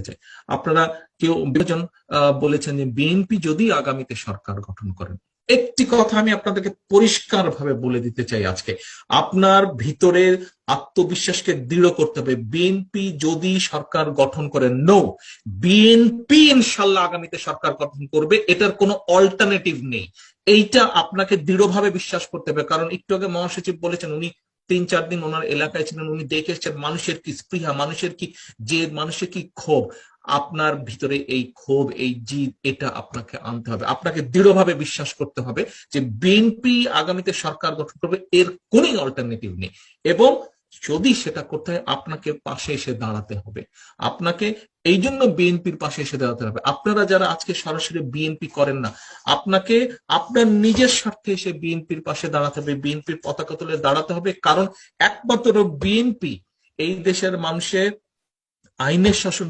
চাই। আপনারা কেউ বিভাজন বলেছেন যে বিএনপি যদি আগামীতে সরকার গঠন করেন, একটি কথা আমি আপনাদেরকে পরিষ্কার ভাবে বলে দিতে চাই আজকে, আপনার ভিতরের আত্মবিশ্বাসকে দৃঢ় করতে হবে। বিএনপি যদি সরকার গঠন করে, নো, বিএনপি ইনশাল্লাহ আগামীতে সরকার গঠন করবে, এটার কোনো অল্টারনেটিভ নেই। এইটা আপনাকে দৃঢ়ভাবে বিশ্বাস করতে হবে। কারণ একটু আগে মহাসচিব বলেছেন, উনি 3-4 দিন ওনার এলাকায় ছিলেন, উনি দেখে এসেছেন মানুষের কি স্পৃহা, মানুষের কি যে, মানুষের কি ক্ষোভ। আপনার ভিতরে এই ক্ষোভ, এই জিদ, এটা আপনাকে আনতে হবে। আপনাকে দৃঢ়ভাবে বিশ্বাস করতে হবে যে বিএনপি আগামীতে সরকার গঠন করবে, এর কোন অল্টারনেটিভ নেই। এবং যদি সেটা করতে হয়, আপনাকে পাশে এসে দাঁড়াতে হবে। আপনাকে এই জন্য বিএনপির পাশে এসে দাঁড়াতে হবে। আপনারা যারা আজকে সরাসরি বিএনপি করেন না, আপনাকে আপনার নিজের স্বার্থে এসে বিএনপির পাশে দাঁড়াতে হবে, বিএনপির পতাকা তুলে দাঁড়াতে হবে। কারণ একমাত্র বিএনপি এই দেশের মানুষের আইনের শাসন